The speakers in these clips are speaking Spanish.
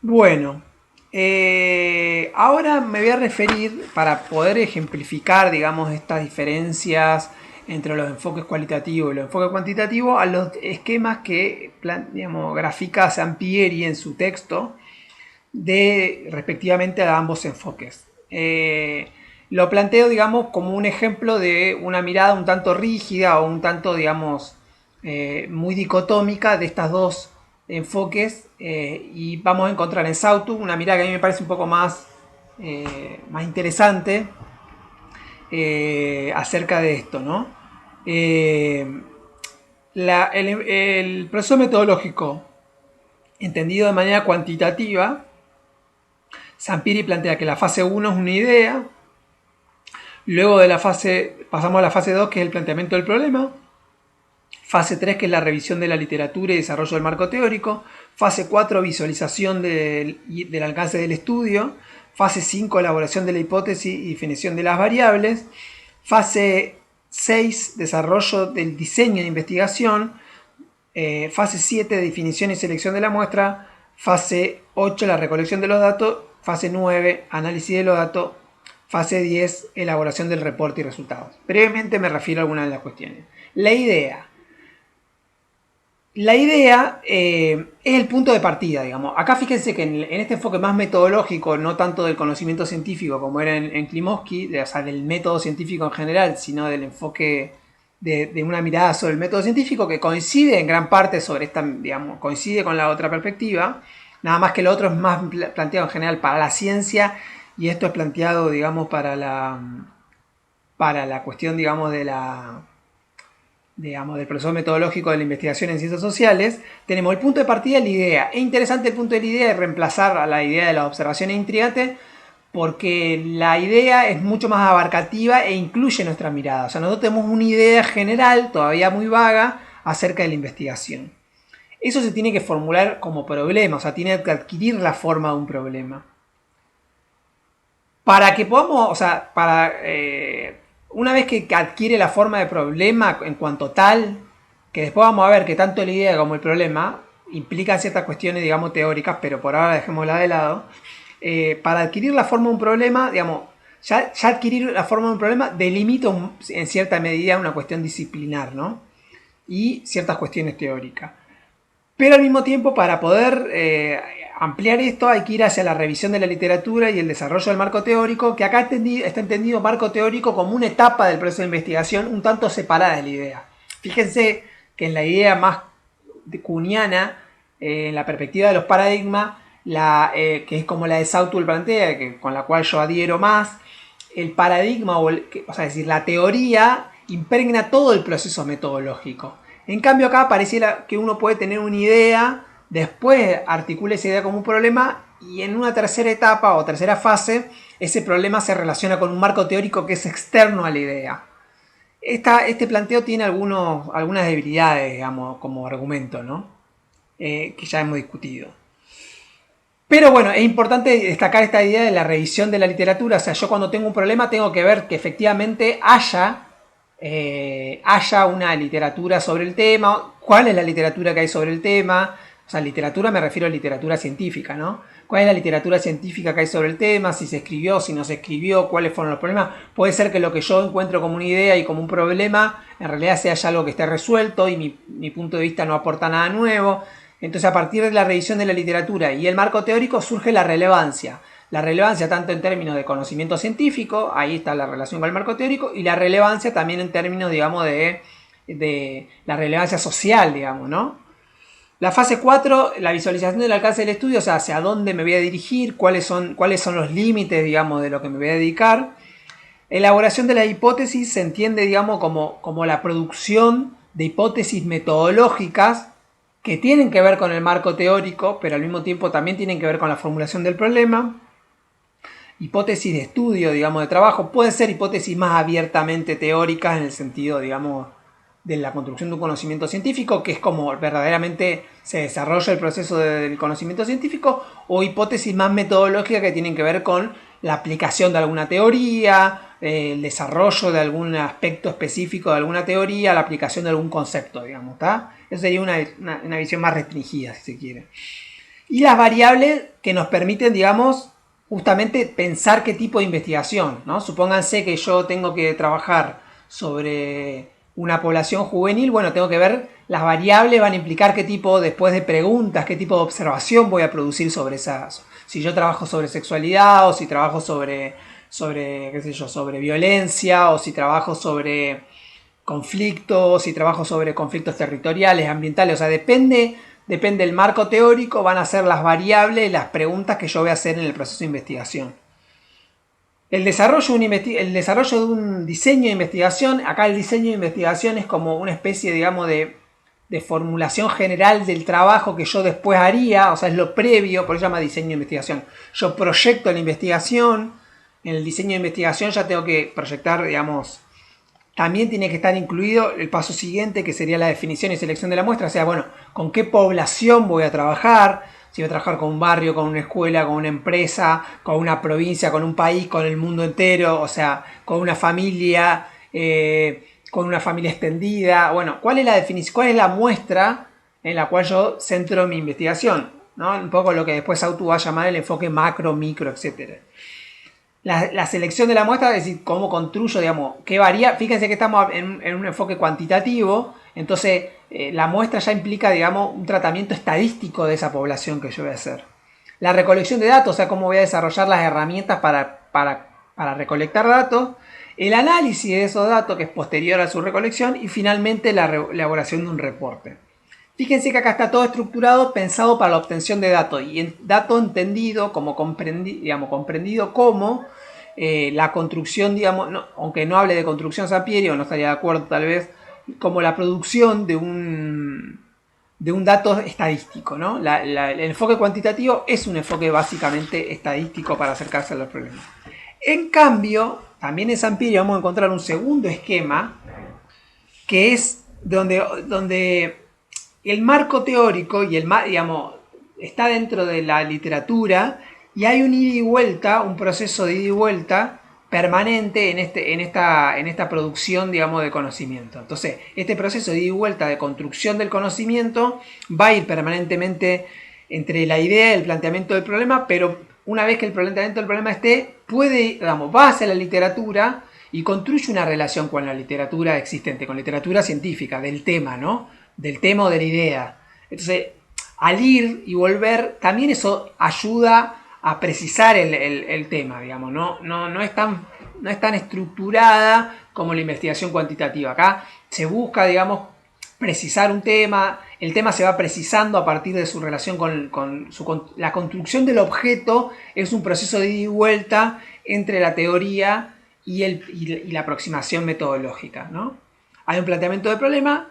Bueno, ahora me voy a referir, para poder ejemplificar, digamos, estas diferencias entre los enfoques cualitativos y los enfoques cuantitativos, a los esquemas que, digamos, grafica Sampieri en su texto, de respectivamente a ambos enfoques. Lo planteo, digamos, como un ejemplo de una mirada un tanto rígida o un tanto, digamos, muy dicotómica de estas dos enfoques, y vamos a encontrar en Sautu una mirada que a mí me parece un poco más interesante acerca de esto, ¿no? Eh, el proceso metodológico, entendido de manera cuantitativa, Sampieri plantea que la fase uno es una idea, luego de la fase, pasamos a la fase 2 que es el planteamiento del problema, fase 3 que es la revisión de la literatura y desarrollo del marco teórico, fase 4 visualización del alcance del estudio, fase 5 elaboración de la hipótesis y definición de las variables, fase 6 desarrollo del diseño de investigación, fase 7 definición y selección de la muestra, fase 8 la recolección de los datos, fase 9 análisis de los datos, fase 10 elaboración del reporte y resultados. Brevemente me refiero a algunas de las cuestiones. La idea es el punto de partida, digamos. Acá fíjense que en este enfoque más metodológico, no tanto del conocimiento científico como era en Klimovsky, o sea, del método científico en general, sino del enfoque de una mirada sobre el método científico, que coincide en gran parte sobre esta, digamos, coincide con la otra perspectiva, nada más que lo otro es más planteado en general para la ciencia y esto es planteado, digamos, para la cuestión, digamos, del proceso metodológico de la investigación en ciencias sociales. Tenemos el punto de partida de la idea. Es interesante el punto de la idea de reemplazar a la idea de las observaciones intrigantes, porque la idea es mucho más abarcativa e incluye nuestra mirada. O sea, nosotros tenemos una idea general, todavía muy vaga, acerca de la investigación. Eso se tiene que formular como problema, o sea, tiene que adquirir la forma de un problema. Para que podamos, o sea, una vez que adquiere la forma de problema en cuanto tal, que después vamos a ver que tanto la idea como el problema implican ciertas cuestiones, digamos, teóricas, pero por ahora dejémosla de lado. Para adquirir la forma de un problema, digamos, ya adquirir la forma de un problema delimita en cierta medida una cuestión disciplinar, ¿no? Y ciertas cuestiones teóricas. Pero al mismo tiempo, para poder ampliar esto, hay que ir hacia la revisión de la literatura y el desarrollo del marco teórico, que acá está entendido marco teórico como una etapa del proceso de investigación un tanto separada de la idea. Fíjense que en la idea más kuhniana, en la perspectiva de los paradigmas, que es como la de Sautul plantea, con la cual yo adhiero más, el paradigma, o sea, es decir, la teoría impregna todo el proceso metodológico. En cambio acá pareciera que uno puede tener una idea, después articula esa idea como un problema y en una tercera etapa o tercera fase ese problema se relaciona con un marco teórico que es externo a la idea. Este planteo tiene algunas debilidades, digamos, como argumento, ¿no? Que ya hemos discutido. Pero bueno, es importante destacar esta idea de la revisión de la literatura. O sea, yo cuando tengo un problema tengo que ver que efectivamente haya una literatura sobre el tema. ¿Cuál es la literatura que hay sobre el tema? O sea, literatura me refiero a literatura científica, ¿no? ¿Cuál es la literatura científica que hay sobre el tema? Si se escribió, si no se escribió, cuáles fueron los problemas. Puede ser que lo que yo encuentro como una idea y como un problema en realidad sea ya algo que esté resuelto y mi punto de vista no aporta nada nuevo. Entonces, a partir de la revisión de la literatura y el marco teórico surge la relevancia. La relevancia tanto en términos de conocimiento científico, ahí está la relación con el marco teórico, y la relevancia también en términos, digamos, de la relevancia social, digamos, ¿no? La fase 4, la visualización del alcance del estudio, o sea, hacia dónde me voy a dirigir, cuáles son los límites, digamos, de lo que me voy a dedicar. Elaboración de la hipótesis se entiende, digamos, como la producción de hipótesis metodológicas que tienen que ver con el marco teórico, pero al mismo tiempo también tienen que ver con la formulación del problema. Hipótesis de estudio, digamos, de trabajo, pueden ser hipótesis más abiertamente teóricas en el sentido, digamos, de la construcción de un conocimiento científico, que es como verdaderamente se desarrolla el proceso del conocimiento científico, o hipótesis más metodológicas que tienen que ver con la aplicación de alguna teoría, el desarrollo de algún aspecto específico de alguna teoría, la aplicación de algún concepto, digamos, ¿está? Eso sería una visión más restringida, si se quiere. Y las variables que nos permiten, digamos, justamente pensar qué tipo de investigación, ¿no? Supónganse que yo tengo que trabajar sobre una población juvenil, bueno, tengo que ver, las variables van a implicar qué tipo, después de preguntas, qué tipo de observación voy a producir sobre esas. Si yo trabajo sobre sexualidad, o si trabajo qué sé yo, sobre violencia, o si trabajo sobre conflictos, si trabajo sobre conflictos territoriales, ambientales, o sea, depende del marco teórico, van a ser las variables, las preguntas que yo voy a hacer en el proceso de investigación. El desarrollo de un diseño de investigación, acá el diseño de investigación es como una especie, digamos, de formulación general del trabajo que yo después haría, o sea, es lo previo, por eso se llama diseño de investigación. Yo proyecto la investigación, en el diseño de investigación ya tengo que proyectar, digamos, también tiene que estar incluido el paso siguiente, que sería la definición y selección de la muestra. O sea, bueno, con qué población voy a trabajar. Si voy a trabajar con un barrio, con una escuela, con una empresa, con una provincia, con un país, con el mundo entero. O sea, con una familia, con una familia extendida. Bueno, ¿cuál es la definición? ¿Cuál es la muestra en la cual yo centro mi investigación? ¿No? Un poco lo que después Autu va a llamar el enfoque macro, micro, etcétera. La selección de la muestra, es decir, cómo construyo, digamos, qué varía. Fíjense que estamos en un enfoque cuantitativo, entonces la muestra ya implica, digamos, un tratamiento estadístico de esa población que yo voy a hacer. La recolección de datos, o sea, cómo voy a desarrollar las herramientas para recolectar datos. El análisis de esos datos, que es posterior a su recolección. Y finalmente la elaboración de un reporte. Fíjense que acá está todo estructurado, pensado para la obtención de datos. Y dato entendido como comprendido como la construcción, digamos, no, aunque no hable de construcción Sampieri, o no estaría de acuerdo tal vez, como la producción de un dato estadístico, ¿no? El enfoque cuantitativo es un enfoque básicamente estadístico para acercarse a los problemas. En cambio, también en Sampieri vamos a encontrar un segundo esquema, que es donde el marco teórico y digamos, está dentro de la literatura, y hay un ida y vuelta, un proceso de ida y vuelta permanente en esta producción, digamos, de conocimiento. Entonces, este proceso de ida y vuelta de construcción del conocimiento va a ir permanentemente entre la idea y el planteamiento del problema, pero una vez que el planteamiento del problema esté, va hacia la literatura y construye una relación con la literatura existente, con literatura científica, del tema, ¿no? Del tema o de la idea. Entonces, al ir y volver, también eso ayuda a precisar el tema, digamos, no es tan estructurada como la investigación cuantitativa. Acá se busca, digamos, precisar un tema, el tema se va precisando a partir de su relación con la construcción del objeto, es un proceso de ida y vuelta entre la teoría y la aproximación metodológica, ¿no? Hay un planteamiento del problema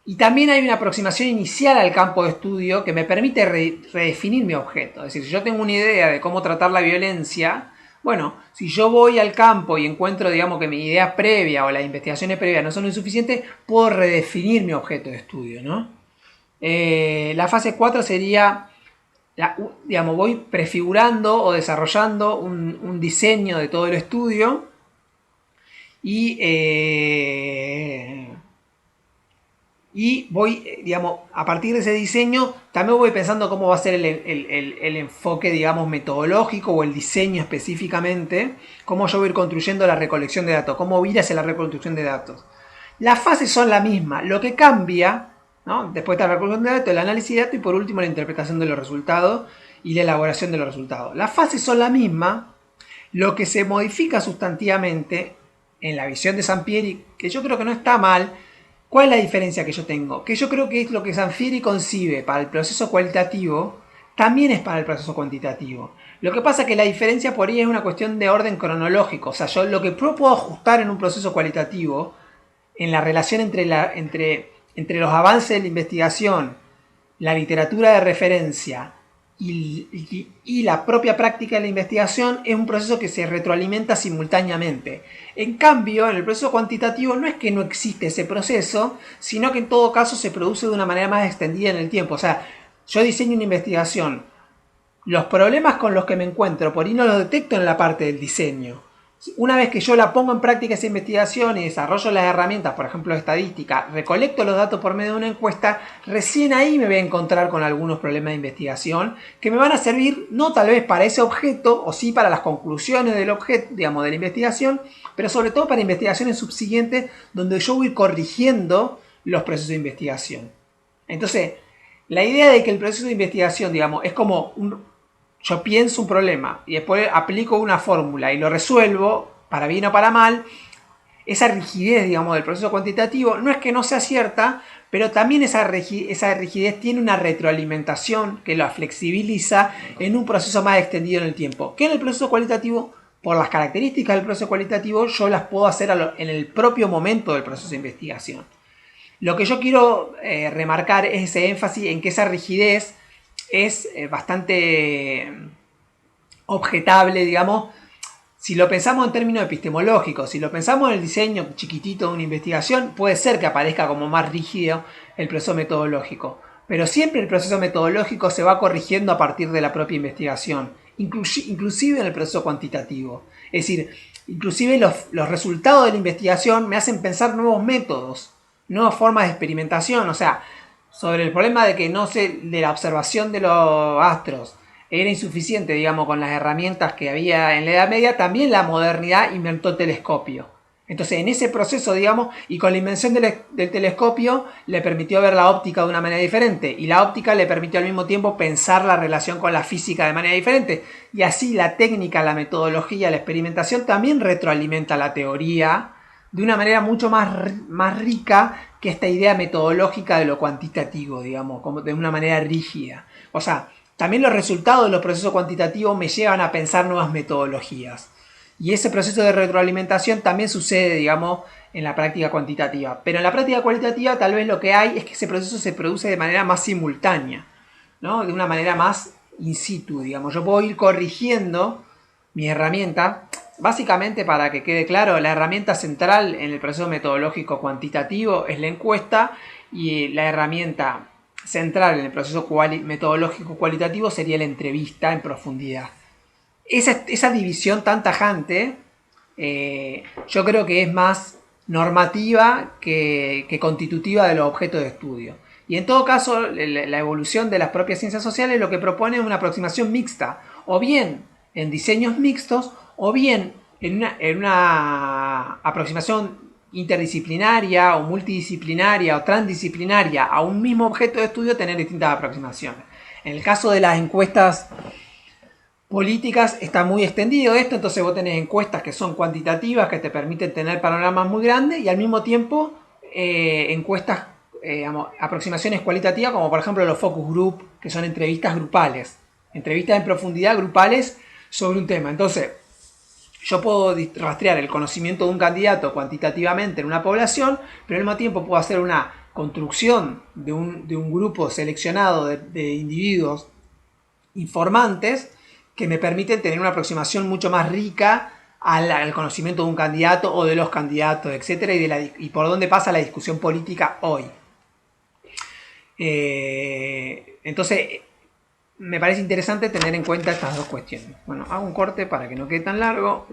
y también hay una aproximación inicial al campo de estudio que me permite redefinir mi objeto. Es decir, si yo tengo una idea de cómo tratar la violencia, bueno, si yo voy al campo y encuentro, digamos, que mi idea previa o las investigaciones previas no son insuficientes, puedo redefinir mi objeto de estudio, ¿no? La fase 4 sería, digamos, voy prefigurando o desarrollando un diseño de todo el estudio y voy, digamos, a partir de ese diseño, también voy pensando cómo va a ser el enfoque, digamos, metodológico o el diseño específicamente, cómo yo voy a ir construyendo la recolección de datos, cómo voy a ir hacia la reconstrucción de datos. Las fases son las mismas, lo que cambia, ¿no? Después está la recolección de datos, el análisis de datos y por último la interpretación de los resultados y la elaboración de los resultados. Las fases son las mismas, lo que se modifica sustantivamente en la visión de Sampieri, que yo creo que no está mal. ¿Cuál es la diferencia que yo tengo? Que yo creo que es lo que Sampieri concibe para el proceso cualitativo, también es para el proceso cuantitativo. Lo que pasa es que la diferencia por ahí es una cuestión de orden cronológico. O sea, yo lo que puedo ajustar en un proceso cualitativo, en la relación entre los avances de la investigación, la literatura de referencia y la propia práctica de la investigación, es un proceso que se retroalimenta simultáneamente. En cambio, en el proceso cuantitativo no es que no existe ese proceso, sino que en todo caso se produce de una manera más extendida en el tiempo. O sea, yo diseño una investigación, los problemas con los que me encuentro por ahí no los detecto en la parte del diseño, Una vez que yo la pongo en práctica esa investigación y desarrollo las herramientas, por ejemplo de estadística, recolecto los datos por medio de una encuesta, recién ahí me voy a encontrar con algunos problemas de investigación que me van a servir no tal vez para ese objeto o sí para las conclusiones del objeto, digamos, de la investigación, pero sobre todo para investigaciones subsiguientes donde yo voy corrigiendo los procesos de investigación. Entonces, la idea de que el proceso de investigación, digamos, es como yo pienso un problema y después aplico una fórmula y lo resuelvo, para bien o para mal, esa rigidez, digamos, del proceso cuantitativo no es que no sea cierta, pero también esa rigidez tiene una retroalimentación que la flexibiliza en un proceso más extendido en el tiempo. Que en el proceso cualitativo, por las características del proceso cualitativo, yo las puedo hacer en el propio momento del proceso de investigación. Lo que yo quiero remarcar es ese énfasis en que esa rigidez es bastante objetable, digamos, si lo pensamos en términos epistemológicos, si lo pensamos en el diseño chiquitito de una investigación, puede ser que aparezca como más rígido el proceso metodológico. Pero siempre el proceso metodológico se va corrigiendo a partir de la propia investigación, inclusive en el proceso cuantitativo. Es decir, inclusive los resultados de la investigación me hacen pensar nuevos métodos, nuevas formas de experimentación. O sea, sobre el problema de que no sé, de la observación de los astros era insuficiente, digamos, con las herramientas que había en la Edad Media, también la modernidad inventó el telescopio. Entonces, en ese proceso, digamos, y con la invención del telescopio, le permitió ver la óptica de una manera diferente. Y la óptica le permitió al mismo tiempo pensar la relación con la física de manera diferente. Y así la técnica, la metodología, la experimentación también retroalimenta la teoría de una manera mucho más rica que esta idea metodológica de lo cuantitativo, digamos, como de una manera rígida. O sea, también los resultados de los procesos cuantitativos me llevan a pensar nuevas metodologías. Y ese proceso de retroalimentación también sucede, digamos, en la práctica cuantitativa. Pero en la práctica cualitativa tal vez lo que hay es que ese proceso se produce de manera más simultánea, ¿no? De una manera más in situ, digamos. Yo puedo ir corrigiendo mi herramienta. Básicamente, para que quede claro, la herramienta central en el proceso metodológico cuantitativo es la encuesta y la herramienta central en el proceso metodológico cualitativo sería la entrevista en profundidad. Esa división tan tajante yo creo que es más normativa que constitutiva de los objetos de estudio. Y en todo caso, la evolución de las propias ciencias sociales lo que propone es una aproximación mixta, o bien en diseños mixtos, o bien en una aproximación interdisciplinaria o multidisciplinaria o transdisciplinaria a un mismo objeto de estudio, tener distintas aproximaciones. En el caso de las encuestas políticas está muy extendido esto, entonces vos tenés encuestas que son cuantitativas, que te permiten tener panoramas muy grandes, y al mismo tiempo encuestas, aproximaciones cualitativas, como por ejemplo los focus group, que son entrevistas grupales, entrevistas en profundidad grupales sobre un tema. Entonces, yo puedo rastrear el conocimiento de un candidato cuantitativamente en una población, pero al mismo tiempo puedo hacer una construcción de un grupo seleccionado de individuos informantes que me permiten tener una aproximación mucho más rica al conocimiento de un candidato o de los candidatos, etcétera, y por dónde pasa la discusión política hoy. Entonces, me parece interesante tener en cuenta estas dos cuestiones. Bueno, hago un corte para que no quede tan largo.